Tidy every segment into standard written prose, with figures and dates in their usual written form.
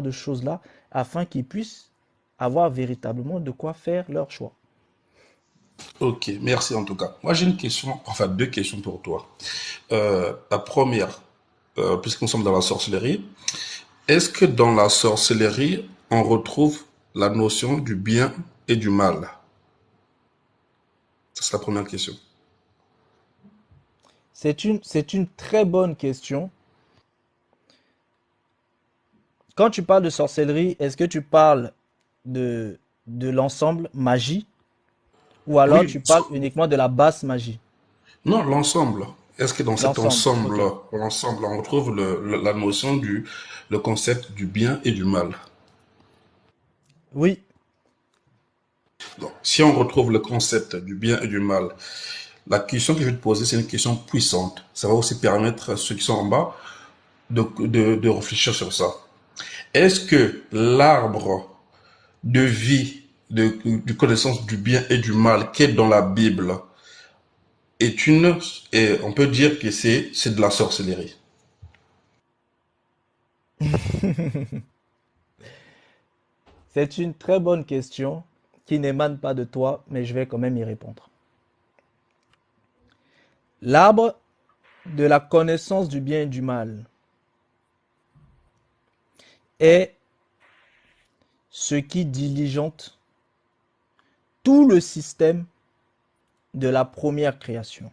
de choses-là afin qu'ils puissent avoir véritablement de quoi faire leur choix. Ok, merci en tout cas. Moi j'ai une question, enfin deux questions pour toi. La première, puisque nous sommes dans la sorcellerie, est-ce que dans la sorcellerie, on retrouve la notion du bien et du mal? Ça, c'est la première question. C'est une très bonne question. Quand tu parles de sorcellerie, est-ce que tu parles de, de l'ensemble magie ou alors Oui, tu parles uniquement de la basse magie? non, l'ensemble. Est-ce que dans cet L'ensemble, ensemble, ok. l'ensemble, on retrouve la notion le concept du bien et du mal? Oui, Donc, si on retrouve le concept du bien et du mal, la question que je vais te poser, c'est une question puissante. Ça va aussi permettre à ceux qui sont en bas de réfléchir sur ça. Est-ce que l'arbre de vie, de connaissance du bien et du mal qui est dans la Bible est et on peut dire que c'est de la sorcellerie? c'est une très bonne question qui n'émane pas de toi, mais je vais quand même y répondre. L'arbre de la connaissance du bien et du mal est ce qui diligente tout le système de la première création.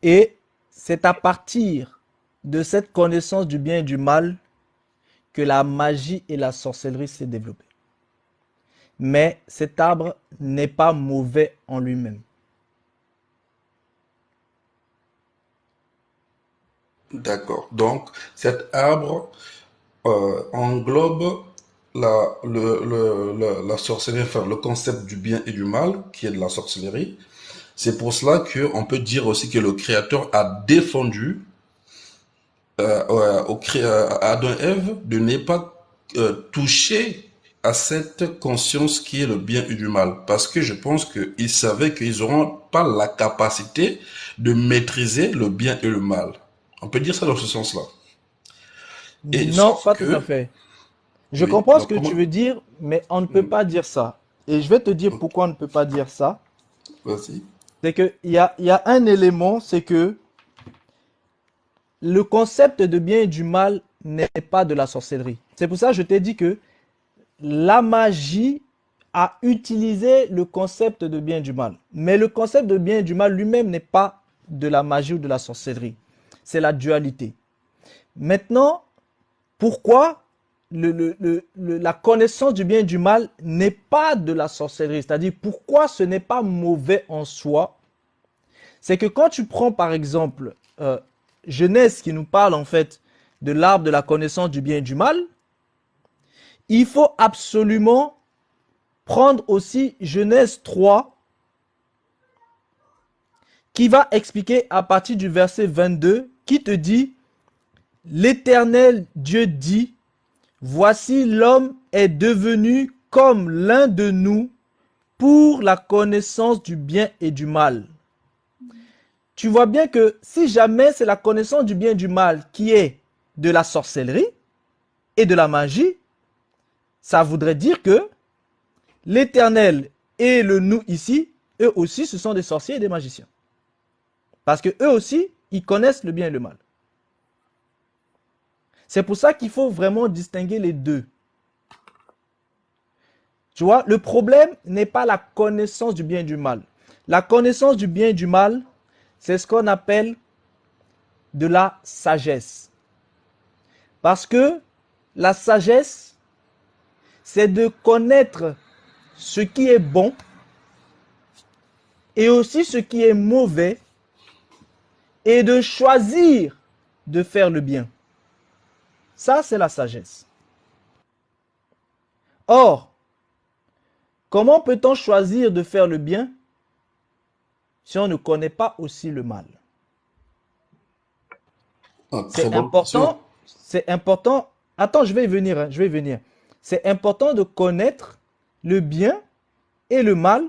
Et c'est à partir de cette connaissance du bien et du mal que la magie et la sorcellerie s'est développée. Mais cet arbre n'est pas mauvais en lui-même. D'accord. Donc, cet arbre englobe la sorcellerie, enfin, le concept du bien et du mal, qui est de la sorcellerie. C'est pour cela qu'on peut dire aussi que le Créateur a défendu à Adam et Ève de ne pas toucher à cette conscience qui est le bien et du mal. Parce que je pense qu'ils savaient qu'ils n'auront pas la capacité de maîtriser le bien et le mal. On peut dire ça dans ce sens-là. Et Non, sauf pas tout à que, fait. Je oui, comprends ce donc que tu comment... veux dire, mais on ne peut Hmm, pas dire ça. Et je vais te dire ok, pourquoi on ne peut pas dire ça. vas-y. C'est il y a un élément, c'est que le concept de bien et du mal n'est pas de la sorcellerie. C'est pour ça que je t'ai dit que la magie a utilisé le concept de bien et du mal. Mais le concept de bien et du mal lui-même n'est pas de la magie ou de la sorcellerie. C'est la dualité. Maintenant, pourquoi la connaissance du bien et du mal n'est pas de la sorcellerie? C'est-à-dire pourquoi ce n'est pas mauvais en soi? C'est que quand tu prends par exemple Genèse qui nous parle en fait de l'arbre de la connaissance du bien et du mal, il faut absolument prendre aussi Genèse 3 qui va expliquer à partir du verset 22 qui te dit l'Éternel Dieu dit voici l'homme est devenu comme l'un de nous pour la connaissance du bien et du mal. Tu vois bien que si jamais c'est la connaissance du bien et du mal qui est de la sorcellerie et de la magie, ça voudrait dire que l'Éternel et le nous ici, eux aussi, ce sont des sorciers et des magiciens. Parce que eux aussi, ils connaissent le bien et le mal. C'est pour ça qu'il faut vraiment distinguer les deux. Tu vois, le problème n'est pas la connaissance du bien et du mal. La connaissance du bien et du mal, c'est ce qu'on appelle de la sagesse. Parce que la sagesse, c'est de connaître ce qui est bon et aussi ce qui est mauvais et de choisir de faire le bien. Ça, c'est la sagesse. Or, comment peut-on choisir de faire le bien si on ne connaît pas aussi le mal? Ah, très C'est bonne question. important, c'est important. Attends, je vais y venir, hein, je vais y venir. C'est important de connaître le bien et le mal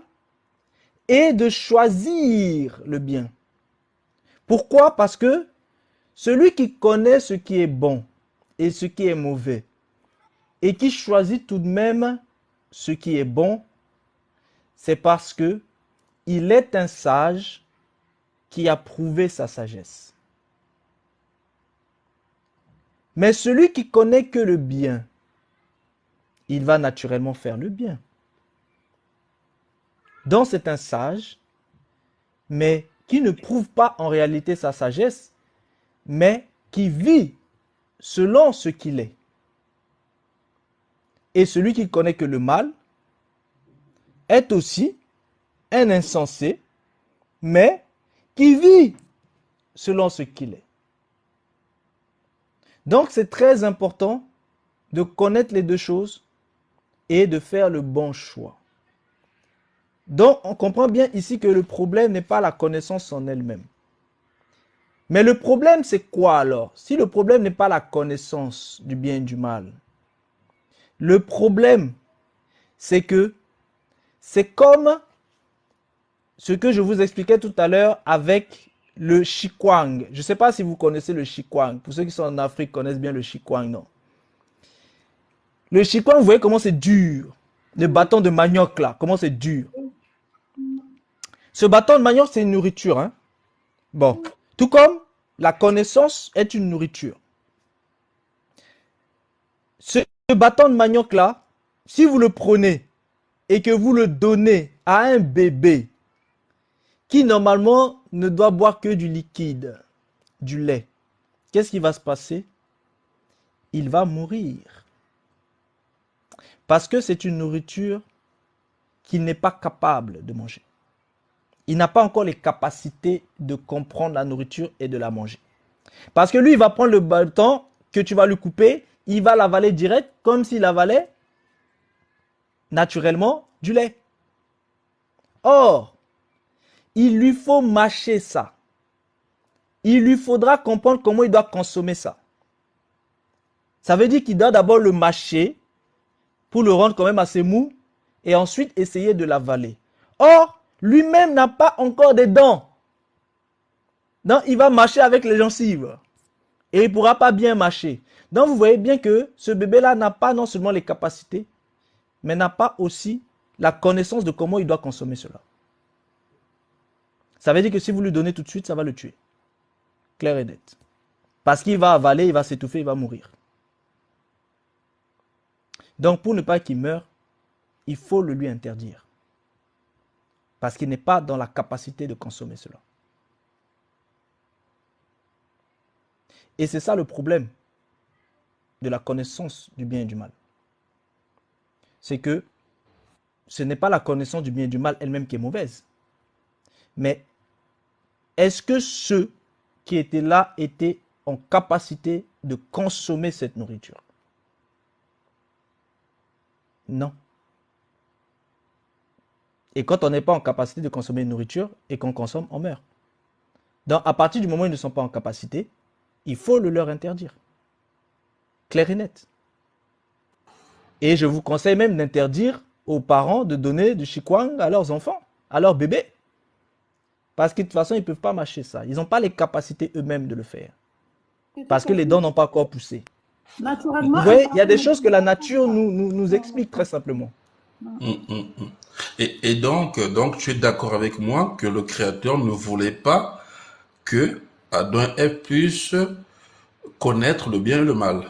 et de choisir le bien. Pourquoi? Parce que celui qui connaît ce qui est bon et ce qui est mauvais, et qui choisit tout de même ce qui est bon, c'est parce que il est un sage qui a prouvé sa sagesse. Mais celui qui connaît que le bien, il va naturellement faire le bien. Donc c'est un sage, mais qui ne prouve pas en réalité sa sagesse, mais qui vit selon ce qu'il est. Et celui qui connaît que le mal est aussi un insensé, mais qui vit selon ce qu'il est. Donc c'est très important de connaître les deux choses et de faire le bon choix. Donc on comprend bien ici que le problème n'est pas la connaissance en elle-même. Mais le problème c'est quoi alors? Si le problème n'est pas la connaissance du bien et du mal, le problème c'est que c'est comme ce que je vous expliquais tout à l'heure avec le Shikwang. Je ne sais pas si vous connaissez le Shikwang. Pour ceux qui sont en Afrique connaissent bien le Shikwang, non? Le Shikwang, vous voyez comment c'est dur. Le bâton de manioc là, comment c'est dur. Ce bâton de manioc, c'est une nourriture. Hein? Bon, tout comme la connaissance est une nourriture. Ce bâton de manioc là, si vous le prenez et que vous le donnez à un bébé qui normalement ne doit boire que du liquide, du lait, qu'est-ce qui va se passer? Il va mourir. Parce que c'est une nourriture qu'il n'est pas capable de manger. Il n'a pas encore les capacités de comprendre la nourriture et de la manger. Parce que lui, il va prendre le bâton que tu vas lui couper, il va l'avaler direct comme s'il avalait naturellement du lait. Or, il lui faut mâcher ça. Il lui faudra comprendre comment il doit consommer ça. Ça veut dire qu'il doit d'abord le mâcher pour le rendre quand même assez mou et ensuite essayer de l'avaler. Or, lui-même n'a pas encore des dents. Donc, il va mâcher avec les gencives et il ne pourra pas bien mâcher. Donc, vous voyez bien que ce bébé-là n'a pas non seulement les capacités, mais n'a pas aussi la connaissance de comment il doit consommer cela. Ça veut dire que si vous lui donnez tout de suite, ça va le tuer. Clair et net. Parce qu'il va avaler, il va s'étouffer, il va mourir. Donc pour ne pas qu'il meure, il faut le lui interdire. Parce qu'il n'est pas dans la capacité de consommer cela. Et c'est ça le problème de la connaissance du bien et du mal. C'est que ce n'est pas la connaissance du bien et du mal elle-même qui est mauvaise. Mais est-ce que ceux qui étaient là étaient en capacité de consommer cette nourriture? Non. Et quand on n'est pas en capacité de consommer une nourriture et qu'on consomme, on meurt. Donc à partir du moment où ils ne sont pas en capacité, il faut le leur interdire. Clair et net. Et je vous conseille même d'interdire aux parents de donner du Shikwang à leurs enfants, à leurs bébés. Parce que de toute façon, ils ne peuvent pas mâcher ça. Ils n'ont pas les capacités eux-mêmes de le faire. Parce que les dents n'ont pas encore poussé. Naturellement. Vous voyez, il y a des choses que la nature nous explique très simplement. Et donc, tu es d'accord avec moi que le Créateur ne voulait pas que Adam et Ève puissent connaître le bien et le mal.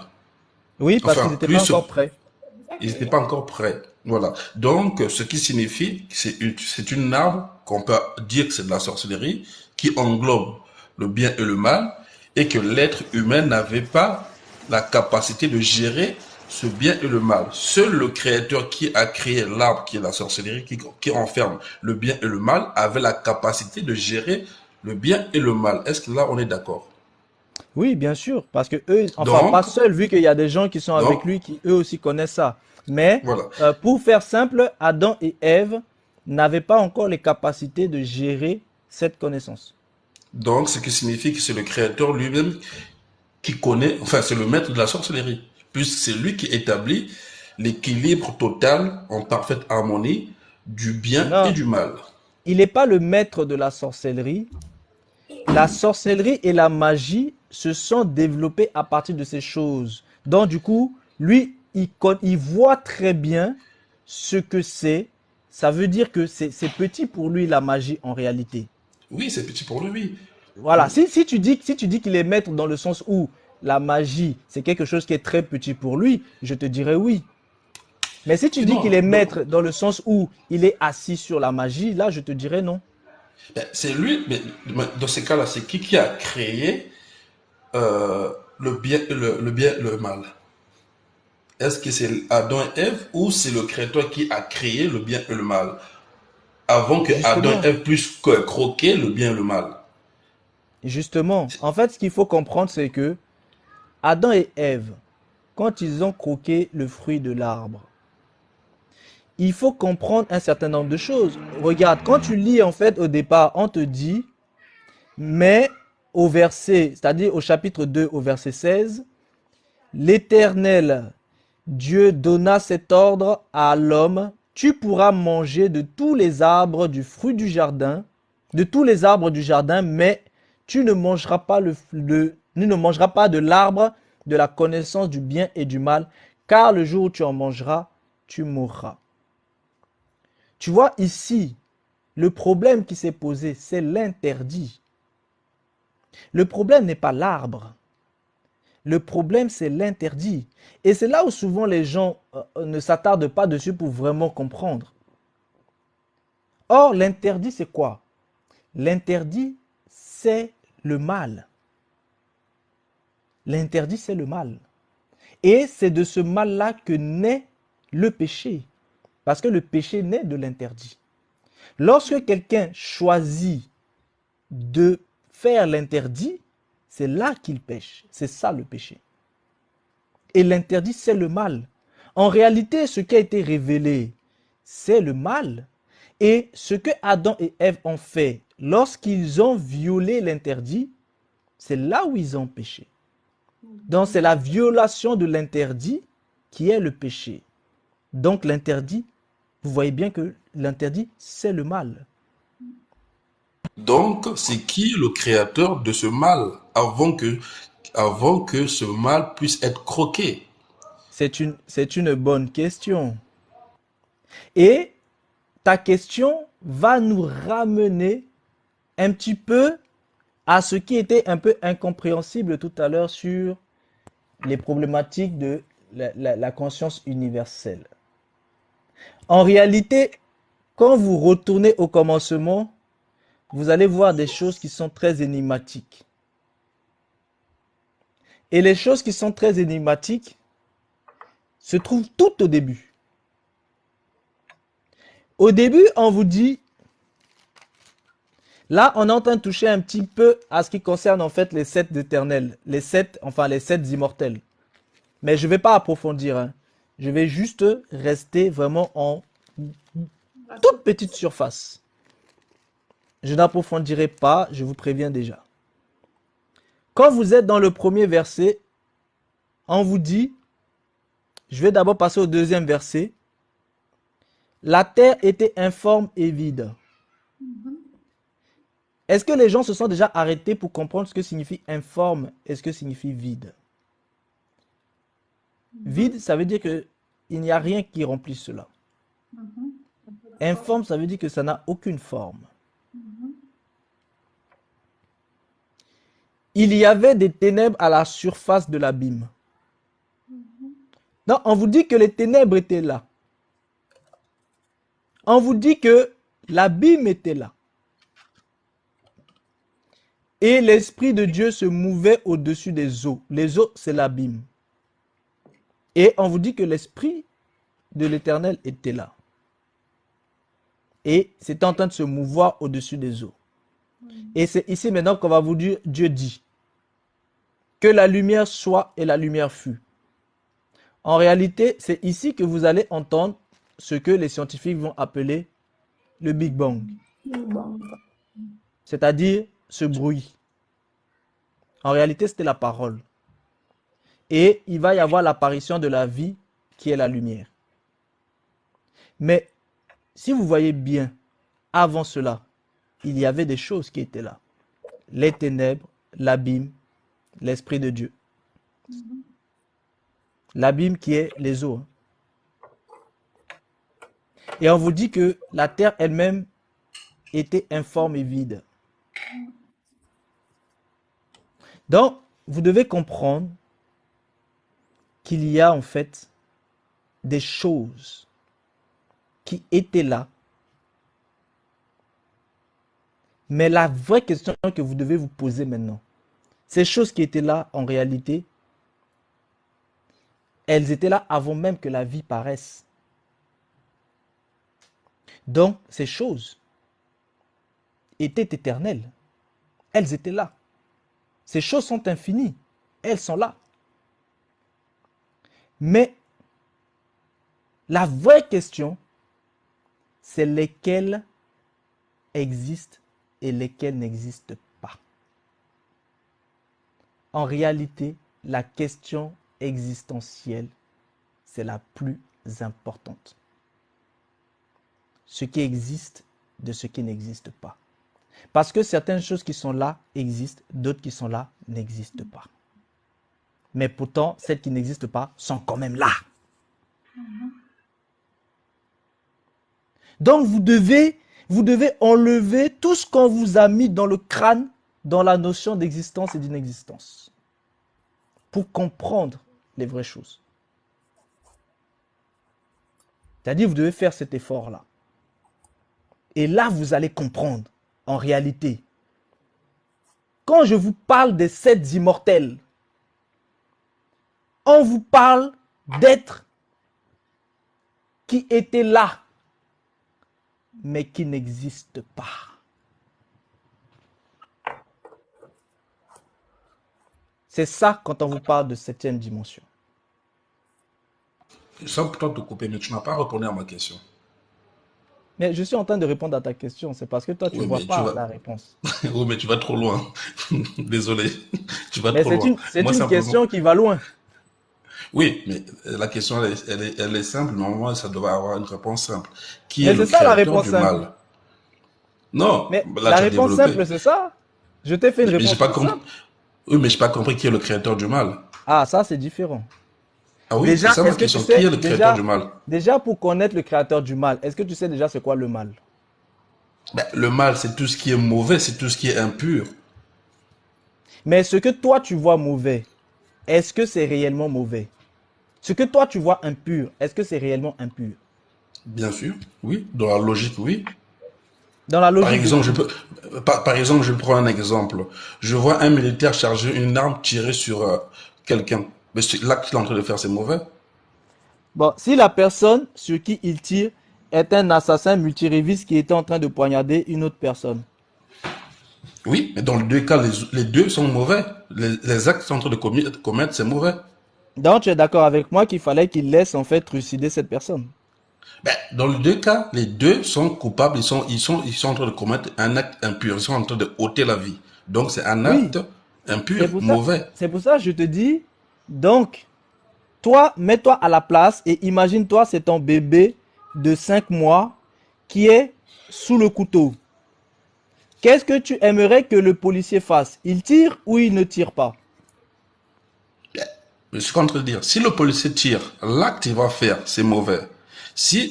Oui, parce Enfin, qu'ils n'étaient pas encore prêts. Ils n'étaient pas encore prêts. Voilà. Donc, ce qui signifie que c'est une arme qu'on peut dire que c'est de la sorcellerie qui englobe le bien et le mal et que l'être humain n'avait pas la capacité de gérer ce bien et le mal. Seul le Créateur qui a créé l'arbre qui est la sorcellerie, qui renferme le bien et le mal, avait la capacité de gérer le bien et le mal. Est-ce que là, on est d'accord? Oui, bien sûr, parce que eux, enfin Donc, pas seuls, vu qu'il y a des gens qui sont avec lui qui eux aussi connaissent ça. Mais voilà. pour faire simple, Adam et Ève n'avaient pas encore les capacités de gérer cette connaissance. Donc, ce qui signifie que c'est le Créateur lui-même qui connaît, enfin, c'est le maître de la sorcellerie, puisque c'est lui qui établit l'équilibre total en parfaite harmonie du bien et Non, du mal. il n'est pas le maître de la sorcellerie. La sorcellerie et la magie se sont développées à partir de ces choses. Donc, du coup, lui, il voit très bien ce que c'est. Ça veut dire que c'est petit pour lui, la magie, en réalité. Oui, c'est petit pour lui. Voilà. Oui. Si tu dis qu'il est maître dans le sens où la magie, c'est quelque chose qui est très petit pour lui, je te dirais oui. Mais si tu dis qu'il Non, est maître dans le sens où il est assis sur la magie, là, je te dirais non. c'est lui, mais dans ces cas-là, c'est qui a créé le bien et le mal? Est-ce que c'est Adam et Ève ou c'est le Créateur qui a créé le bien et le mal avant que Adam et Justement, Ève puissent croquer le bien et le mal? justement. En fait, ce qu'il faut comprendre, c'est que Adam et Ève, quand ils ont croqué le fruit de l'arbre, il faut comprendre un certain nombre de choses. Regarde, quand tu lis en fait au départ, on te dit, mais au verset, c'est-à-dire au chapitre 2, au verset 16, l'Éternel Dieu donna cet ordre à l'homme, tu pourras manger de tous les arbres du fruit du jardin, de tous les arbres du jardin, mais tu ne mangeras pas tu ne mangeras pas de l'arbre de la connaissance du bien et du mal, car le jour où tu en mangeras, tu mourras. Tu vois ici, le problème qui s'est posé, c'est l'interdit. Le problème n'est pas l'arbre. Le problème, c'est l'interdit. Et c'est là où souvent les gens ne s'attardent pas dessus pour vraiment comprendre. Or, l'interdit, c'est quoi? L'interdit, c'est le mal. L'interdit, c'est le mal. Et c'est de ce mal-là que naît le péché. Parce que le péché naît de l'interdit. Lorsque quelqu'un choisit de faire l'interdit, c'est là qu'il pêche. C'est ça le péché. Et l'interdit, c'est le mal. En réalité, ce qui a été révélé, c'est le mal. Et ce que Adam et Ève ont fait lorsqu'ils ont violé l'interdit, c'est là où ils ont péché. Donc c'est la violation de l'interdit qui est le péché. Donc l'interdit, vous voyez bien que l'interdit, c'est le mal. Donc, c'est qui le créateur de ce mal avant que ce mal puisse être croqué? C'est une bonne question. Et ta question va nous ramener un petit peu à ce qui était un peu incompréhensible tout à l'heure sur les problématiques de la conscience universelle. En réalité, quand vous retournez au commencement, vous allez voir des choses qui sont très énigmatiques. Et les choses qui sont très énigmatiques se trouvent tout au début. Au début, on vous dit, là, on est en train de toucher un petit peu à ce qui concerne en fait les sept éternels, les sept immortels. Mais je ne vais pas approfondir, hein. Je vais juste rester vraiment en toute petite surface. Je n'approfondirai pas, je vous préviens déjà. Quand vous êtes dans le premier verset, on vous dit, je vais d'abord passer au deuxième verset, la terre était informe et vide. Est-ce que les gens se sont déjà arrêtés pour comprendre ce que signifie informe et ce que signifie vide? Vide, ça veut dire qu'il n'y a rien qui remplisse cela. Informe, ça veut dire que ça n'a aucune forme. Il y avait des ténèbres à la surface de l'abîme. Non, on vous dit que les ténèbres étaient là. On vous dit que l'abîme était là. Et l'Esprit de Dieu se mouvait au-dessus des eaux. Les eaux, c'est l'abîme. Et on vous dit que l'Esprit de l'Éternel était là. Et c'était en train de se mouvoir au-dessus des eaux. Et c'est ici maintenant qu'on va vous dire, Dieu dit, que la lumière soit et la lumière fut. En réalité, c'est ici que vous allez entendre ce que les scientifiques vont appeler le Big Bang. C'est-à-dire ce bruit. En réalité, c'était la parole. Et il va y avoir l'apparition de la vie qui est la lumière. Mais si vous voyez bien, avant cela, il y avait des choses qui étaient là. Les ténèbres, l'abîme, l'Esprit de Dieu. L'abîme qui est les eaux. Et on vous dit que la terre elle-même était informe et vide. Donc, vous devez comprendre qu'il y a en fait des choses qui étaient là. Mais la vraie question que vous devez vous poser maintenant, ces choses qui étaient là en réalité, elles étaient là avant même que la vie paraisse. Donc, ces choses étaient éternelles. Elles étaient là. Ces choses sont infinies. Elles sont là. Mais la vraie question, c'est lesquelles existent et lesquelles n'existent pas. En réalité, la question existentielle, c'est la plus importante. Ce qui existe de ce qui n'existe pas. Parce que certaines choses qui sont là existent, d'autres qui sont là n'existent pas. Mais pourtant, celles qui n'existent pas sont quand même là. Donc vous devez enlever tout ce qu'on vous a mis dans le crâne, dans la notion d'existence et d'inexistence, pour comprendre les vraies choses. C'est-à-dire, vous devez faire cet effort-là. Et là, vous allez comprendre, en réalité, quand je vous parle des 7 immortels, on vous parle d'êtres qui étaient là, mais qui n'existent pas. C'est ça quand on vous parle de 7e dimension. Sans pourtant te couper, mais tu n'as pas répondu à ma question. Mais je suis en train de répondre à ta question, c'est parce que toi, tu ne Oui, vois mais tu pas vas, la réponse. oui, mais tu vas trop loin. Désolé, tu vas Mais trop loin. c'est Moi, une simplement. question qui va loin. Oui, mais la question, elle est simple. Normalement, ça devrait avoir une réponse simple. Qui est Mais le c'est ça la créateur réponse du simple. mal? Non, Mais là, la tu as réponse développé. simple, c'est ça. Je t'ai fait une Mais j'ai réponse pas toute compris. simple. Oui, mais j'ai pas compris qui est le créateur du mal. Ah, ça, c'est différent. Ah oui, c'est Déjà, ça ma est-ce que tu question. Qui sais, est le créateur du mal? déjà pour connaître le créateur du mal, est-ce que tu sais déjà c'est quoi le mal? Ben, le mal, c'est tout ce qui est mauvais, c'est tout ce qui est impur. Mais ce que toi tu vois mauvais, est-ce que c'est réellement mauvais? Ce que toi tu vois impur, est-ce que c'est réellement impur? Bien sûr, oui. Dans la logique, oui. Dans la Par logique de exemple, qui? par exemple, je prends un exemple. Je vois un militaire charger une arme, tirer sur quelqu'un. Mais l'acte qu'il est en train de faire, c'est mauvais. Bon, si la personne sur qui il tire est un assassin multiréviste qui était en train de poignarder une autre personne. Oui, mais dans les deux cas, les deux sont mauvais. Les actes qu'ils sont en train de commettre, c'est mauvais. Donc tu es d'accord avec moi qu'il fallait qu'il laisse en fait trucider cette personne. Ben, dans les deux cas, les deux sont coupables. Ils sont en train de commettre un acte impur. Ils sont en train de ôter la vie. Donc, c'est un Oui, acte impur, mauvais. c'est pour ça que je te dis, donc, toi, mets-toi à la place et imagine-toi, c'est ton bébé de 5 mois qui est sous le couteau. Qu'est-ce que tu aimerais que le policier fasse? Il tire ou il ne tire pas? Je suis en train de dire, si le policier tire, l'acte qu'il va faire, c'est mauvais. Si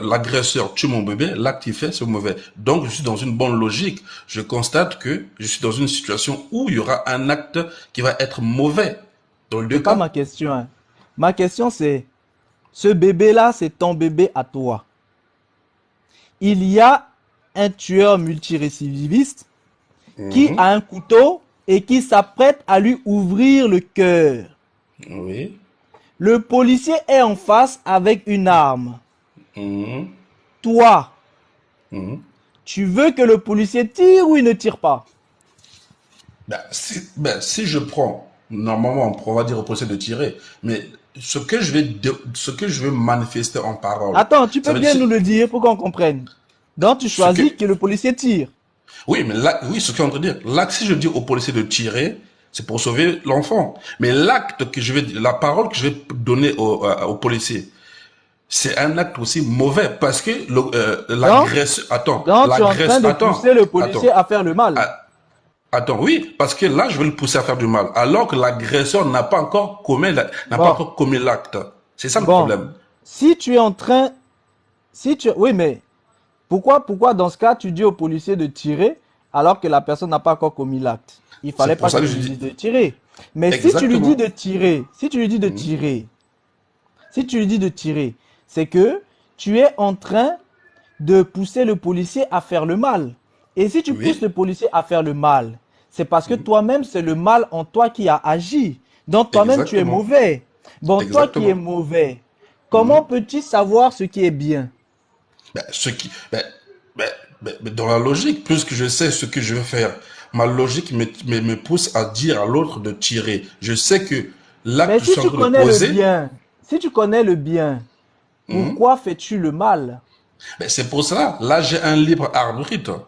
l'agresseur tue mon bébé, l'acte qu'il fait, c'est mauvais. Donc, je suis dans une bonne logique. Je constate que je suis dans une situation où il y aura un acte qui va être mauvais. Dans les deux C'est pas cas. ma question, hein. Ma question c'est, ce bébé-là, c'est ton bébé à toi. Il y a un tueur multirécidiviste qui Mhm. a un couteau et qui s'apprête à lui ouvrir le cœur. Oui. Le policier est en face avec une arme. Mhm. Toi, Mhm. tu veux que le policier tire ou il ne tire pas? Si je prends, normalement, on va dire au policier de tirer, mais ce que je vais manifester en parole, Attends, tu ça peux veut dire, bien nous le dire pour qu'on comprenne. Donc tu ce que, choisis que le policier tire. oui, mais là, oui, ce que je suis en train de dire, là, si je dis au policier de tirer, c'est pour sauver l'enfant. Mais l'acte que je vais, la parole que je vais donner au policier, c'est un acte aussi mauvais parce que Donc, l'agresseur, attends, donc tu es en train de pousser le policier attends, à faire le mal. a- Attends, oui, parce que là, je vais le pousser à faire du mal, alors que l'agresseur n'a pas encore commis Bon, l'acte. C'est ça le bon. problème. Si tu es en train, si tu, oui, mais pourquoi dans ce cas tu dis au policier de tirer alors que la personne n'a pas encore commis l'acte? Il fallait C'est pour pas ça que que tu je lui dises dis de tirer. Mais si tu lui dis exactement. de tirer, si tu lui dis de Mhm. tirer, si tu lui dis de tirer, c'est que tu es en train de pousser le policier à faire le mal. Et si tu pousses le Oui, policier à faire le mal, c'est parce que mhm. toi-même, c'est le mal en toi qui a agi. Donc toi-même, tu es Exactement. mauvais. Bon, toi qui es Exactement. mauvais, comment Mhm. peux-tu savoir ce qui est bien? Ben, ben, dans la logique, puisque je sais ce que je veux faire, ma logique me pousse à dire à l'autre de tirer. Je sais que l'acte Mais que je si suis en tu train de connais le poser, bien, si tu connais le bien, mhm, pourquoi fais-tu le mal? ben, c'est pour cela. Là, j'ai un libre arbitre.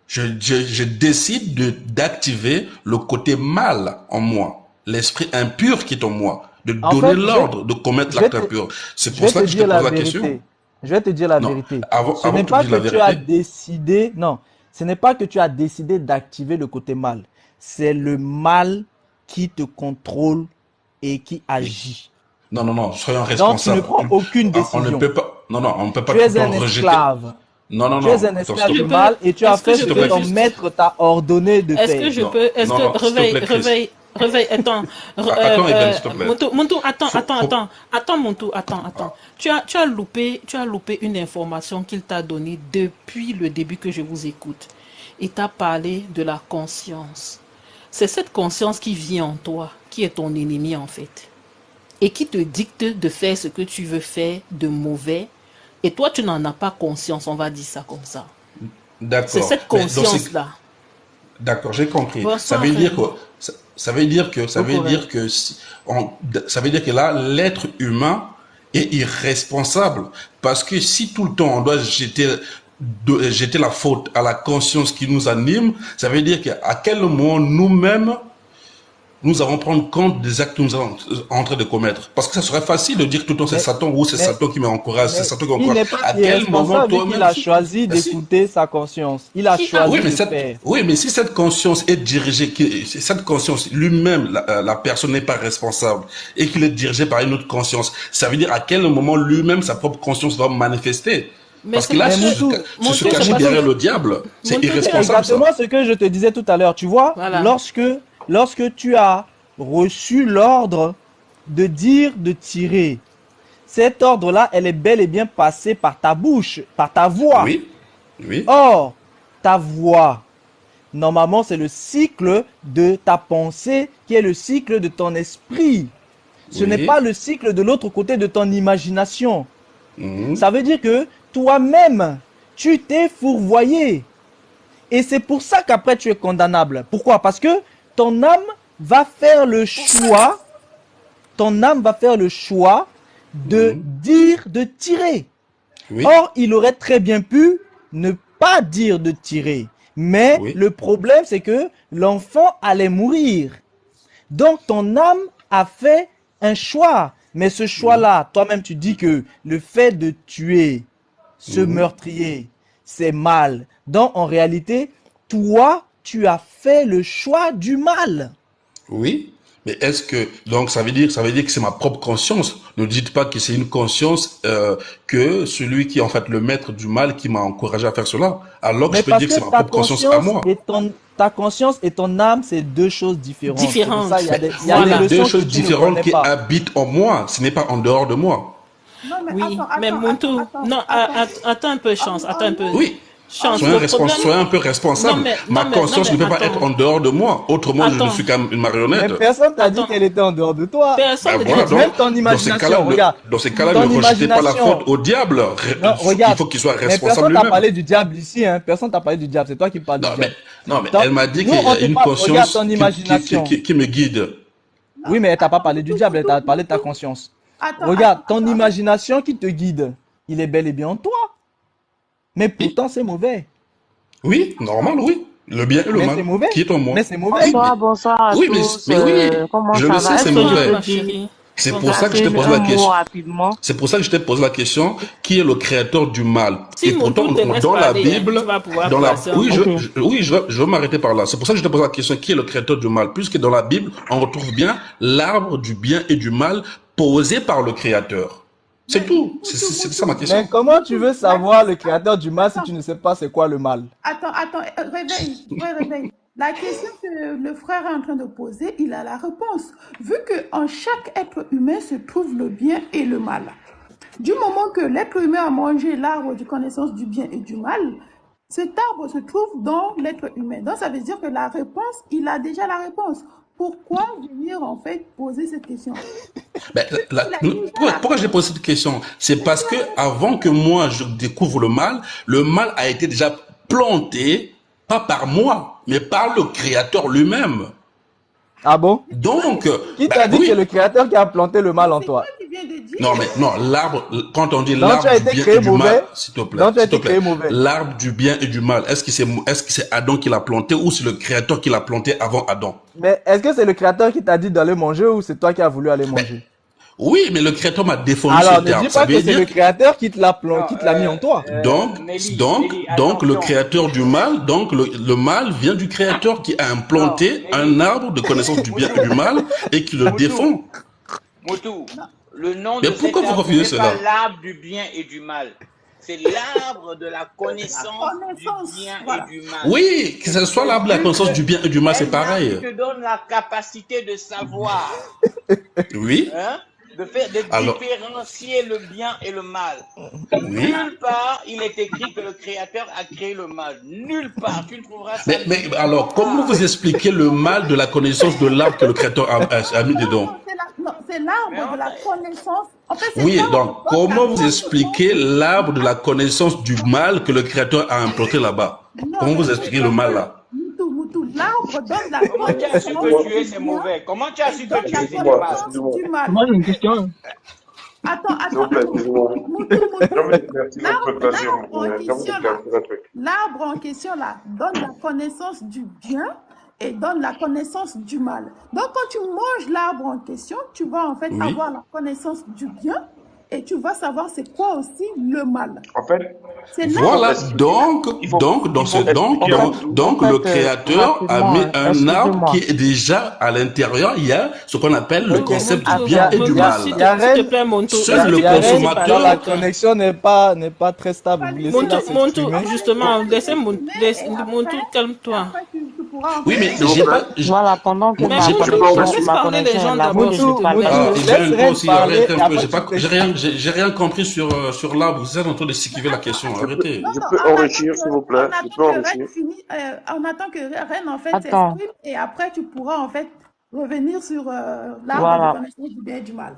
Je décide d'activer le côté mal en moi, l'esprit impur qui est en moi, de En donner fait, l'ordre de commettre je vais l'acte te, impur. C'est je pour vais te cela que je te dire la pose la question. vérité. Je vais te dire la Non, vérité. Ce avant n'est que tu me pas dises que la tu as vérité, décidé, non, ce n'est pas que tu as décidé d'activer le côté mal. C'est le mal qui te contrôle et qui agit. non, non, non, soyons Donc, tu ne responsables. prends aucune On ne décision. peut pas, non, non, on ne peut pas Tu tout le es temps un rejeter. esclave. Non, non, Tu es non, un attends, s'il esclave te du Je plaît. peux, mal et tu as est-ce que fait je ce S'il te que peux plaît, ton Chris. juste, maître t'a ordonné de est-ce que faire. je Non, peux, est-ce non, non, que, s'il te plaît, Chris. attends, Attends, Eben, s'il te plaît. Montou, Faut... Montou, attends. Tu as loupé une information qu'il t'a donnée depuis le début que je vous écoute. Il t'a parlé de la conscience. C'est cette conscience qui vit en toi, qui est ton ennemi en fait, et qui te dicte de faire ce que tu veux faire de mauvais, et toi tu n'en as pas conscience, on va dire ça comme ça. C'est D'accord. cette Mais dans ces... conscience-là. D'accord, j'ai compris. Ça Bonsoir veut dire que, Rémi. ça veut dire que, ça veut dire que là, l'être humain est irresponsable. Parce que si tout le temps on doit jeter la faute à la conscience qui nous anime, ça veut dire qu'à quel moment nous-mêmes, nous allons prendre compte des actes que nous sommes en train de commettre. Parce que ça serait facile de dire tout le temps c'est Mais, Satan ou c'est mais, Satan qui m'encourage, c'est mais Satan qui il m'encourage. n'est pas À quel moment irresponsable vu qu'il toi-même, a choisi ben si, d'écouter sa conscience. Il a Qui a oui, choisi de faire. oui, mais si cette conscience est dirigée, cette conscience lui-même, la personne n'est pas responsable et qu'il est dirigé par une autre conscience, ça veut dire à quel moment lui-même, sa propre conscience va manifester. Mais Parce que c'est là, Mais parce que se Monto, c'est cacher parce Moutou, derrière que le diable, c'est Monto, c'est c'est parce irresponsable, que exactement ça. ce que je te disais tout à l'heure. Tu vois, voilà. lorsque tu as reçu l'ordre de dire de tirer, cet ordre-là, elle est bel et bien passée par ta bouche, par ta voix. Oui, oui, Or, ta voix, normalement, c'est le cycle de ta pensée qui est le cycle de ton esprit. Ce n'est pas oui. le cycle de l'autre côté de ton imagination. Mhm, Ça veut dire que toi-même, tu t'es fourvoyé. Et c'est pour ça qu'après tu es condamnable. Pourquoi? Parce que ton âme va faire le choix, ton âme va faire le choix de mhm, dire de tirer. oui, Or, il aurait très bien pu ne pas dire de tirer. Mais oui. le problème, c'est que l'enfant allait mourir. Donc, ton âme a fait un choix. Mais ce Mhm, choix-là, toi-même, tu dis que le fait de tuer ce mhm. meurtrier, c'est mal. Donc, en réalité, toi, tu as fait le choix du mal. Oui, mais est-ce que donc ça veut dire que c'est ma propre conscience. Ne dites pas que c'est une conscience que celui qui est en fait le maître du mal qui m'a encouragé à faire cela. Alors que Mais je peux parce dire que c'est que ma propre conscience à moi. ta conscience et ton âme, c'est deux choses différentes. C'est pour ça, Différente. Mais il y a oui, des mais Voilà. deux leçons que choses tu ne différentes connais qui pas. habitent en moi. Ce n'est pas en dehors de moi. Non, mais Oui, attends, mais attends, attends, Monto, attends, non, attends. attends un peu, chance, attends un peu. Oui, En Chance, le problème. soyez un peu Non, responsable. mais, Ma non, mais, non, conscience mais, ne peut pas être attends, en dehors de moi. Autrement, je ne attends, suis qu'une Mais marionnette. personne t'a dit qu'elle attends. était en dehors de toi. Personne Ben ne t'a voilà, dit. donc Même ton dans ces cas-là, imagination, regarde. ne Ton rejetez pas la faute imagination. au diable. Non, Il regarde. faut qu'il soit Mais responsable personne t'a lui-même. parlé du diable ici, hein. Personne t'a parlé du diable. C'est toi qui parles du Non, mais, diable. non, mais Donc, elle m'a dit nous, qu'il y on a te une parle. Regarde ton conscience imagination. qui me guide. Oui, mais elle t'a pas parlé du diable. Elle t'a parlé de ta conscience. Attends, Regarde, attends, ton attends. imagination qui te guide, il est bel et bien en toi. Mais Oui, pourtant, c'est mauvais. oui, normal, oui. Le bien et le Mais mal, c'est mauvais. qui est en Mais moi. c'est mauvais. Oui, Bonsoir, bonsoir à oui, tous. mais oui, Comment je ça le va? sais, Est-ce c'est que je Bonsoir, peux mauvais. ma dire, chérie. C'est Donc, pour ça que je t'ai posé la Un mot question. rapidement. C'est pour ça que je t'ai posé la question, qui est le créateur du mal? si Et pourtant, Montou te laisse dans la parler, hein, Bible, tu vas pouvoir dans la, passer oui, encore. Ok. oui, je veux m'arrêter par là. C'est pour ça que je te pose la question, qui est le créateur du mal? Puisque dans la Bible, on retrouve bien l'arbre du bien et du mal posé par le créateur. C'est Mais tout. Moutou, C'est ça ma Moutou, question. Mais comment tu Moutou, veux la savoir le question. créateur du mal si Attends, tu ne sais pas c'est quoi le mal? attends, réveille, ouais, réveille. La question que le frère est en train de poser, il a la réponse. Vu qu'en chaque être humain se trouve le bien et le mal. Du moment que l'être humain a mangé l'arbre de connaissance du bien et du mal, cet arbre se trouve dans l'être humain. Donc ça veut dire que la réponse, il a déjà la réponse. Pourquoi venir en fait poser cette question? Ben, Il a déjà pourquoi j'ai posé cette question? C'est parce que avant que moi je découvre le mal a été déjà planté, pas par moi, mais par le créateur lui-même. Ah bon? Donc, Qui ben t'a dit que c'est le oui. créateur qui a planté le mal en C'est toi toi? qui viens de dire. Non, mais non, l'arbre, quand on dit Donc tu l'arbre as du été bien créé et du mal, mauvais? Donc tu as s'il te été plaît, créé mauvais. l'arbre du bien et du mal, est-ce que c'est Adam qui l'a planté ou c'est le créateur qui l'a planté avant Adam? Mais est-ce que c'est le créateur qui t'a dit d'aller manger ou c'est toi qui as voulu aller Ben, manger? oui, mais le créateur m'a défendu Alors ce ne terme. dis Ça pas que veut c'est le dire créateur qui te l'a Non, qui te l'a mis en toi. donc, le attention. créateur du mal, donc le mal vient du créateur qui a Non, implanté un arbre de connaissance du bien et du Moutou, mal et qui le Moutou, défend. Moutou. Le nom Mais de cet pourquoi vous arbre, ce refusez n'est pas cela? l'arbre du bien et du mal. C'est l'arbre de la La connaissance du connaissance, bien et voilà. du mal. Oui, que ce soit l'arbre de la connaissance du bien et du mal, c'est Un arbre qui pareil. te donne la capacité de savoir, Oui, hein, de alors, différencier le bien et le mal. oui. Nulle part il est écrit que le Créateur a créé le mal. Nulle part. Tu ne trouveras ça Mais nulle alors, comment part. vous expliquez le mal de la connaissance de l'arbre que le créateur a mis Non, dedans? c'est Mais l'arbre de la connaissance. En fait, cet Oui, arbre donc, donne la comment vous connaissance. expliquez l'arbre de la connaissance du mal que le créateur a implanté là-bas? Non, Comment mais vous expliquez le mal là? Moutou, l'arbre donne la Comment tu as su connaissance que tuer du c'est bien mauvais? Comment tu as et su que donne la tuer c'était mal? connaissance du mal. Moi, j'ai une question. Attends, S'il vous plaît, excusez-moi. J'aimerais éclaircir un truc là, s'il vous l'arbre en plaît. J'aimerais question là, éclaircir un truc. l'arbre en question là donne la connaissance du bien et donne la connaissance du mal. Donc quand tu manges l'arbre en question, tu vas en fait Oui. avoir la connaissance du bien et tu vas savoir c'est quoi aussi le mal. En fait, C'est il faut l'arbre. Voilà, expliquer. donc, Il faut donc, dans ce, donc, expliquer à donc, Moutou. donc, En le fait, créateur a rapidement, mis un arbre excusez-moi. qui est déjà à l'intérieur. Il y a ce qu'on appelle le Montou, Ok. concept du Montou, bien et du Montou, mal. s'il Il y a te, s'il te Rennes, plaît, Montou, Seul le il y a laissez Rennes, parler dont la consommateur, quelqu'un. connexion n'est pas très stable. Vous Vas-y, laissez-la Montou, Montou, s'exprimer. justement, laissez et Montou, calme-toi. après tu pourras en oui, fait. mais S'il vous j'ai plaît. pas, Voilà, pendant que moi, Mais ma j'ai, Je peux Montou, en laisse ma parler les connexion gens est là, d'abord, que je s'il peux te parler. plaît. ah, et Laisse Jeanne, toi Rennes aussi, parler arrête et un peu. après tu précises. J'ai rien compris sur l'arbre. Vous êtes en train de s'équiver la question. Arrêtez. Non, Je non, peux enrichir, s'il vous plaît. on Je attend peux que Rennes enrichir. finisse, on attend que Rennes en fait Attends, s'exprime et après tu pourras en fait revenir sur l'arbre de voilà, connaissance du bien et du mal.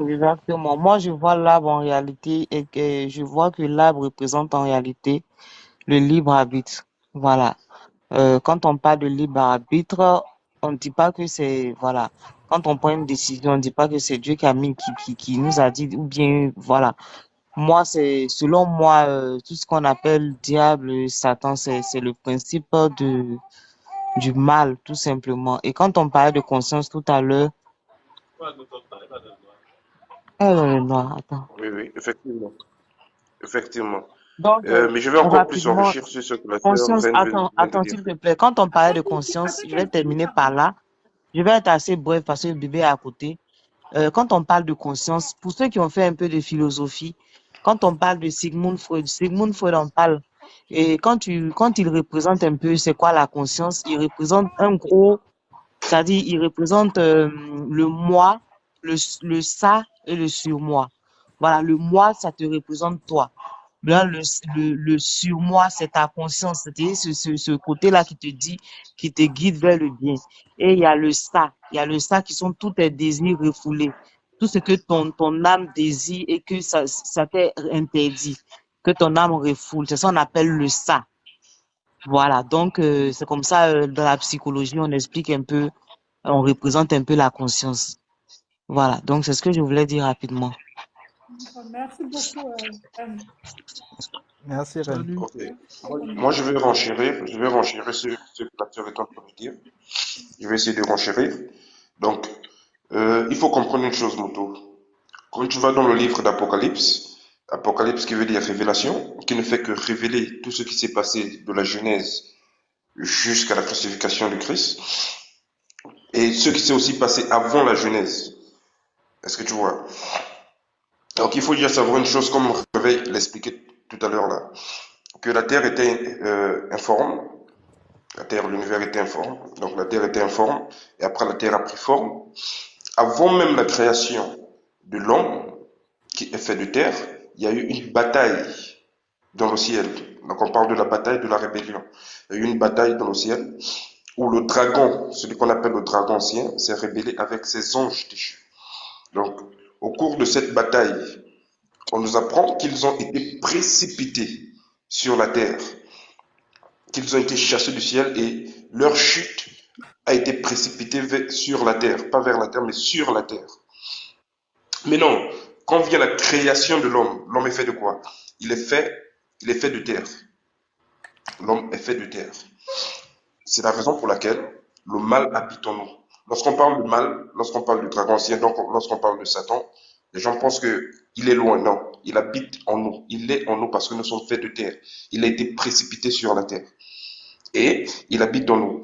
exactement. Moi, je vois l'arbre en réalité et que je vois que l'arbre représente en réalité le libre arbitre. Voilà. Quand on parle de libre arbitre, on ne dit pas que c'est, voilà. Quand on prend une décision, on ne dit pas que c'est Dieu qui a mis, qui nous a dit, ou bien, voilà. Moi, selon moi, tout ce qu'on appelle diable, Satan, c'est le principe du mal, tout simplement. Et quand on parlait de conscience tout à l'heure, non, attends. Oui, oui, effectivement. Effectivement. Donc, Mais je vais encore plus rapidement, enrichir sur ce que la sœur conscience, Zen vient de attends, dire. s'il te plaît. Quand on parlait de Avec conscience, je vais elle finit terminer sa par phrase. là. Je vais être assez bref parce que le bébé est à côté. Quand on parle de conscience, pour ceux qui ont fait un peu de philosophie, quand on parle de Sigmund Freud en parle. Et quand il représente un peu c'est quoi la conscience, il représente un gros, c'est-à-dire il représente le moi, le ça et le surmoi. Voilà, le moi, ça te représente toi. Là, le surmoi, c'est ta conscience, c'est-à-dire ce côté-là qui te dit, qui te guide vers le bien. Et il y a le ça qui sont tous tes désirs refoulés. Tout ce que ton âme désire et que ça t'est interdit, que ton âme refoule. C'est ça qu'on appelle le ça. Voilà. Donc, c'est comme ça, dans la psychologie, on explique un peu, on représente un peu la conscience. Voilà. Donc, c'est ce que je voulais dire rapidement. Merci beaucoup. Anne. Merci Rennes. Ok. Moi, je vais renchérir. Je vais renchérir ce que la sœur est en train de dire. Je vais essayer de renchérir. Donc, Il faut comprendre une chose, Moto. Quand tu vas dans le livre d'Apocalypse, Apocalypse qui veut dire révélation, qui ne fait que révéler tout ce qui s'est passé de la Genèse jusqu'à la crucifixion du Christ, et ce qui s'est aussi passé avant la Genèse. Est-ce que tu vois? Donc il faut déjà savoir une chose, comme Réveil l'expliquait tout à l'heure là, que la Terre était informe, la Terre, l'univers était informe, donc la Terre était informe, et après la Terre a pris forme. Avant même la création de l'homme, qui est fait de terre, il y a eu une bataille dans le ciel. Donc on parle de la bataille de la rébellion. Il y a eu une bataille dans le ciel où le dragon, celui qu'on appelle le dragon ancien, s'est rébellé avec ses anges déchus. Donc au cours de cette bataille, on nous apprend qu'ils ont été précipités sur la terre, qu'ils ont été chassés du ciel et leur chute a été précipitée sur la terre, pas vers la terre, mais sur la terre. Mais non, quand vient la création de l'homme, l'homme est fait de quoi? Il est fait de terre. L'homme est fait de terre. C'est la raison pour laquelle le mal habite en nous. Lorsqu'on parle de mal, lorsqu'on parle du dragon ancien, donc lorsqu'on parle de Satan, les gens pensent qu'il est loin. Non, il habite en nous. Il est en nous parce que nous sommes faits de terre. Il a été précipité sur la terre. Et il habite en nous.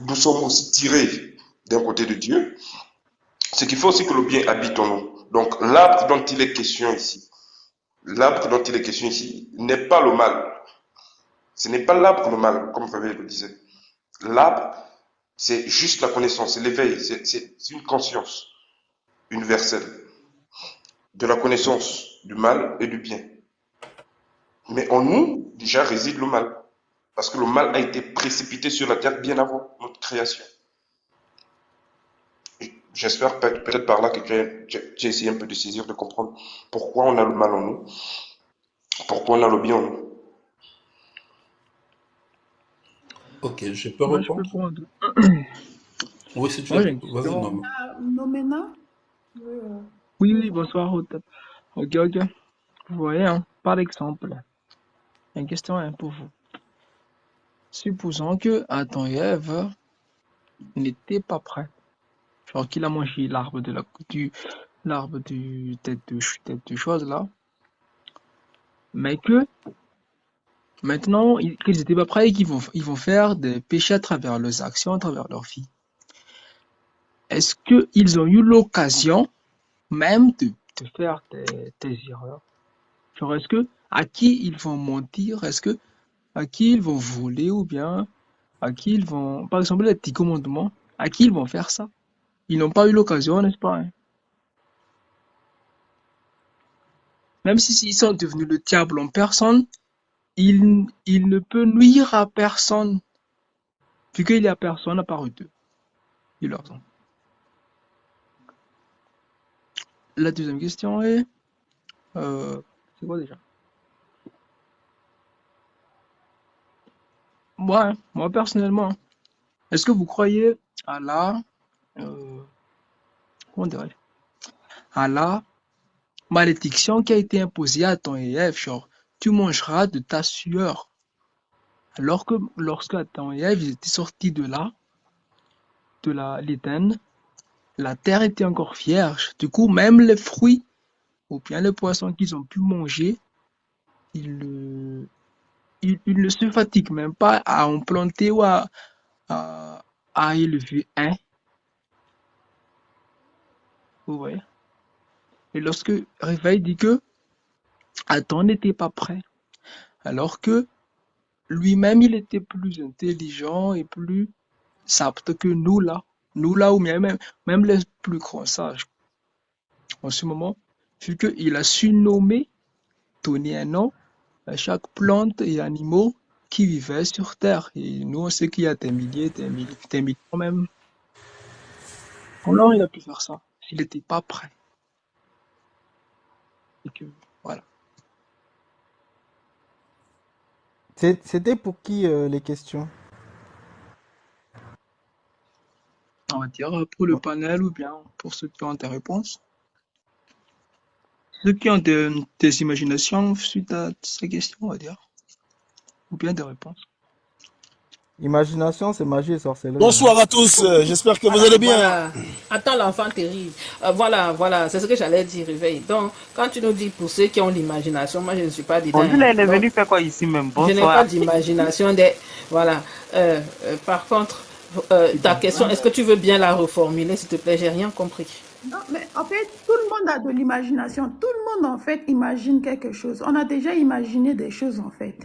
Nous sommes aussi tirés d'un côté de Dieu, ce qui fait aussi que le bien habite en nous. Donc l'arbre dont il est question ici, n'est pas le mal. Ce n'est pas l'arbre le mal, comme Réveil le disait. L'arbre, c'est juste la connaissance, c'est l'éveil, c'est une conscience universelle de la connaissance du mal et du bien. Mais en nous, déjà, réside le mal. Parce que le mal a été précipité sur la terre bien avant notre création. J'espère peut-être par là que tu as essayé un peu de saisir, de comprendre pourquoi on a le mal en nous, pourquoi on a le bien en nous. Ok, je peux Moi, je peux répondre? prendre. Oui, si tu Moi, as... j'ai une Vas-y, question. non. Nomena, Oui, oui, bonsoir, Otep. Ok, ok. Vous voyez, hein, par exemple, une question hein, pour vous. Supposons que Adam et Ève n'étaient pas prêts. Genre qu'il a mangé l'arbre du tête de chose là, mais que maintenant qu'ils n'étaient pas prêts et ils vont faire des péchés à travers leurs actions, à travers leur vie. Est-ce qu'ils ont eu l'occasion même de faire des erreurs? Genre, à qui ils vont mentir? À qui ils vont voler ou bien à qui ils vont, par exemple, les 10 commandements, à qui ils vont faire ça? Ils n'ont pas eu l'occasion, n'est-ce pas, hein? Même s'ils sont devenus le diable en personne, il ne peut nuire à personne, vu qu'il n'y a personne à part eux deux. Ils leur ont. La deuxième question est, c'est quoi déjà? Moi personnellement, est-ce que vous croyez à comment dirais-je, à la malédiction qui a été imposée à Adam et Ève, genre, tu mangeras de ta sueur. Alors que lorsque Adam et Ève étaient sortis l'Éden, la terre était encore vierge. Du coup, même les fruits ou bien les poissons qu'ils ont pu manger, ils ne se fatiguent même pas à en planter ou à, à élever un. Vous voyez? Et lorsque Réveil dit que Adam n'était pas prêt, alors que lui-même il était plus intelligent et plus apte que nous là ou même les plus grands sages en ce moment, vu qu'il a su nommer, donner un nom à chaque plante et animaux qui vivaient sur Terre. Et nous, on sait qu'il y a des millions même. Alors, il a pu faire ça. Il n'était pas prêt. Et que, voilà. C'était pour qui les questions? On va dire pour le panel ou bien pour ceux qui ont des réponses. Ceux qui ont des imaginations suite à ces questions, on va dire. Ou bien des réponses. Imagination, c'est magie et sorcellerie. Bonsoir à tous, j'espère que vous allez bien. Voilà. Attends, l'enfant terrible. Voilà, c'est ce que j'allais dire, réveil. Donc, quand tu nous dis pour ceux qui ont l'imagination, moi je ne suis pas dedans. Bonjour, elle est venue faire quoi ici même? Je n'ai pas d'imagination. Voilà. Par contre, ta question, est-ce que tu veux bien la reformuler, s'il te plaît? J'ai rien compris. Non, mais en fait, tout le monde a de l'imagination. Tout le monde, en fait, imagine quelque chose. On a déjà imaginé des choses, en fait.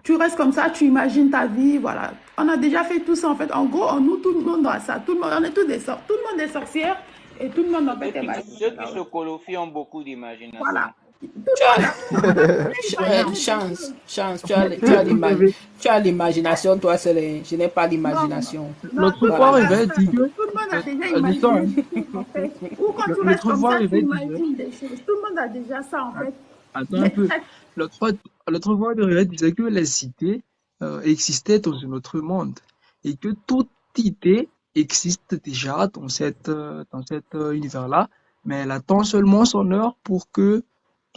Tu restes comme ça, tu imagines ta vie, voilà. On a déjà fait tout ça, en fait. En gros, nous, tout le monde a ça. Tout le monde, on est tous des sorcières. Tout le monde est sorcière et tout le monde, en fait, imagine. Ceux qui se qualifient ont beaucoup d'imagination. Voilà. Chance, tu as l'imagination, toi, je n'ai pas l'imagination. L'autre fois, Réveil dit que... Tout le monde a déjà imaginé, en fait. Ou quand tu restes comme ça, tu imagines des choses. Tout le monde a déjà ça, en fait. Attends un peu. L'autre fois, Réveil disait que les idées existaient dans un autre monde et que toute idée existe déjà dans cet univers-là, mais elle attend seulement son heure pour que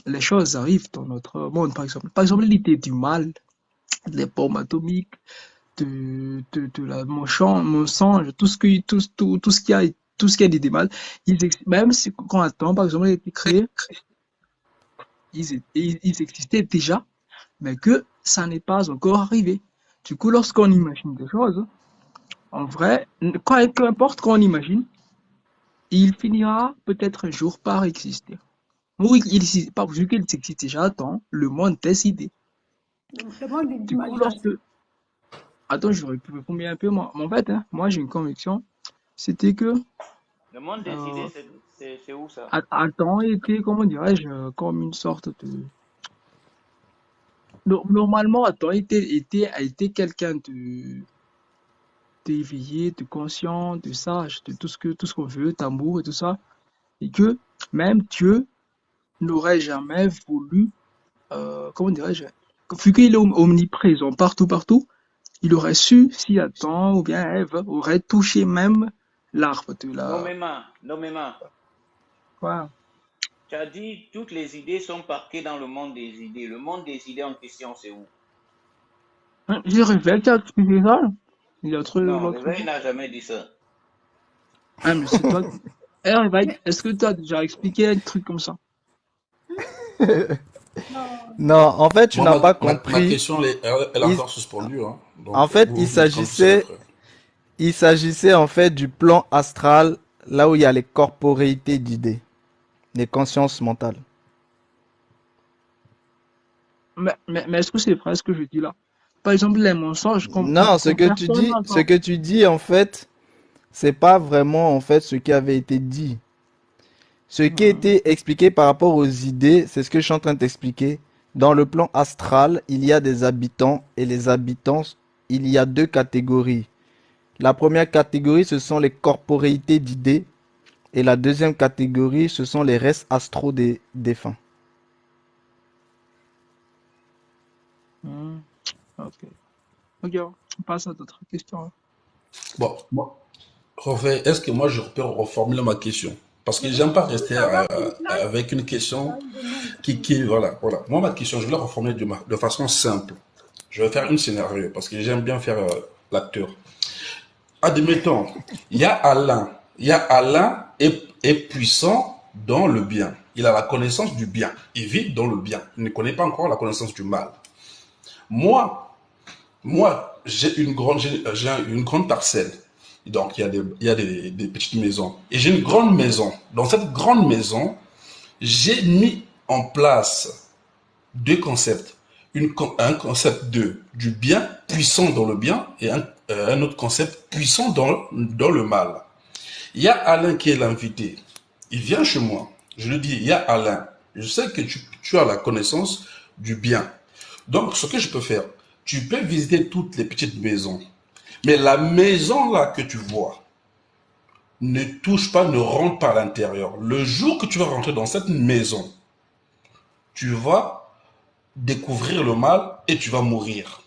les choses arrivent dans notre monde. Par exemple, l'idée du mal, des bombes atomiques, de la mensonge, tout ce qui a d'idée mal, même si quand Adam, par exemple, a été créé, ils existaient déjà, mais que ça n'est pas encore arrivé. Du coup, lorsqu'on imagine des choses, en vrai, peu importe qu'on imagine, il finira peut-être un jour par exister. Oui, pas vu qu'il existe déjà dans le monde des idées. Du coup, attends, je répondre un peu, moi. En fait, moi, j'ai une conviction, c'était que... Le monde des idées, c'est où ça? Adam était, comment dirais-je, comme une sorte de... Normalement, Adam a été quelqu'un d'éveillé, de conscient, de sage, de tout ce qu'on veut, d'amour et tout ça. Et que même Dieu n'aurait jamais voulu, comment dirais-je, vu qu'il est omniprésent partout, il aurait su si Adam ou bien Ève aurait touché même l'arbre de la... Nommément. Quoi? Tu as dit toutes les idées sont parquées dans le monde des idées. Le monde des idées en question, c'est où? J'ai Réveil qui a expliqué ça. Non, Réveil n'a jamais dit ça. Ah, mais c'est toi. Réveil, est-ce que tu as déjà expliqué un truc comme ça? Non, en fait, tu n'as pas compris. Ma question, elle est encore suspendue. Hein. Donc, en fait, il s'agissait en fait du plan astral, là où il y a les corporéités d'idées, les consciences mentales. Mais est-ce que c'est vrai ce que je dis là? Par exemple, les mensonges. Non, ce que tu dis en fait, c'est pas vraiment en fait ce qui avait été dit. Ce qui a été expliqué par rapport aux idées, c'est ce que je suis en train de t'expliquer. Dans le plan astral, il y a des habitants et les habitants, il y a deux catégories. La première catégorie, ce sont les corporéités d'idées et la deuxième catégorie, ce sont les restes astraux des défunts. Ok, on passe à d'autres questions. Bon, est-ce que moi je peux reformuler ma question? Parce que j'aime pas rester avec une question qui voilà. Moi, ma question, je vais la reformuler de façon simple. Je vais faire un scénario parce que j'aime bien faire l'acteur. Admettons, il y a Alain. Alain est puissant dans le bien. Il a la connaissance du bien. Il vit dans le bien. Il ne connaît pas encore la connaissance du mal. Moi, j'ai une grande parcelle. Donc, il y a des petites maisons. Et j'ai une grande maison. Dans cette grande maison, j'ai mis en place deux concepts. Un concept du bien, puissant dans le bien, et un autre concept puissant dans le mal. Il y a Alain qui est l'invité. Il vient chez moi. Je lui dis, il y a Alain. Je sais que tu as la connaissance du bien. Donc, ce que je peux faire, tu peux visiter toutes les petites maisons. Mais la maison là que tu vois ne touche pas, ne rentre pas à l'intérieur. Le jour que tu vas rentrer dans cette maison, tu vas découvrir le mal et tu vas mourir.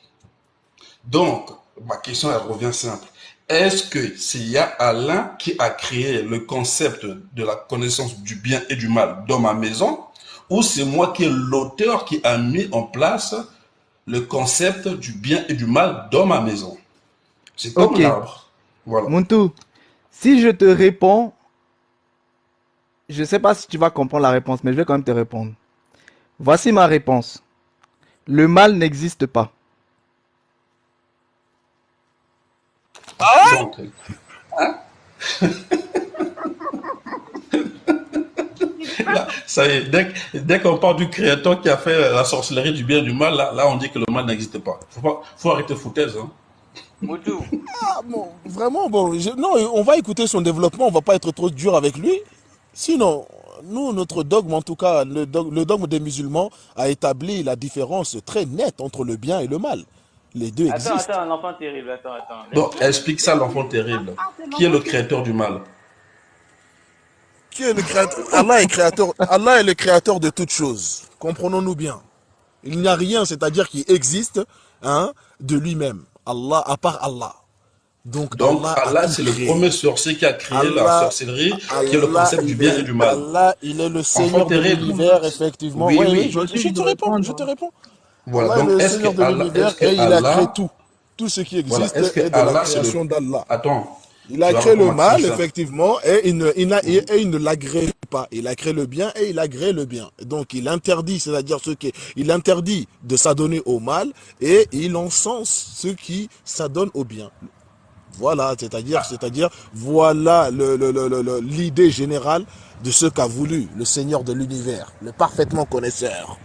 Donc, ma question elle revient simple. Est-ce que c'est Alain qui a créé le concept de la connaissance du bien et du mal dans ma maison, ou c'est moi qui est l'auteur qui a mis en place le concept du bien et du mal dans ma maison? C'est comme Ok, l'arbre. Voilà. Muntu, si je te réponds, je ne sais pas si tu vas comprendre la réponse, mais je vais quand même te répondre. Voici ma réponse. Le mal n'existe pas. Donc, là, ça y est, dès qu'on parle du créateur qui a fait la sorcellerie du bien et du mal, là on dit que le mal n'existe pas. Faut arrêter foutaise. Hein. Moutou, Ah, bon, vraiment, bon, non, on va écouter son développement, on va pas être trop dur avec lui. Sinon, nous, notre dogme, en tout cas, le dogme des musulmans a établi la différence très nette entre le bien et le mal. Les deux existent. attends, l'enfant terrible, attends. Donc, explique ça à l'enfant terrible. Qui est le créateur du mal? Qui est le créateur? Allah est le créateur de toutes choses. Comprenons-nous bien. Il n'y a rien, c'est-à-dire qui existe, hein, de lui-même. Allah, à part Allah. Donc Donc, Allah a Allah, tout c'est le créé. premier sorcier qui a créé la Allah, sorcellerie, qui est le concept du bien et du mal. Allah, il est le Enfant Seigneur de terrible. l'univers, effectivement. Oui, Oui, oui. oui, je te réponds, je te réponds. Voilà. Allah est Donc, le Seigneur de l'univers et il a créé tout. Tout ce qui voilà. existe Est-ce que est de la Allah, c'est création le. d'Allah. Attends. Il a Tu vas créé le répondre à mal, ça. effectivement, et il ne l'agrée pas. Il a créé le bien et il agrée le bien. Donc il interdit, c'est-à-dire il interdit de s'adonner au mal et il encense ceux qui s'adonnent au bien. Voilà, c'est-à-dire, voilà l'idée générale de ce qu'a voulu le Seigneur de l'univers, le parfaitement connaisseur.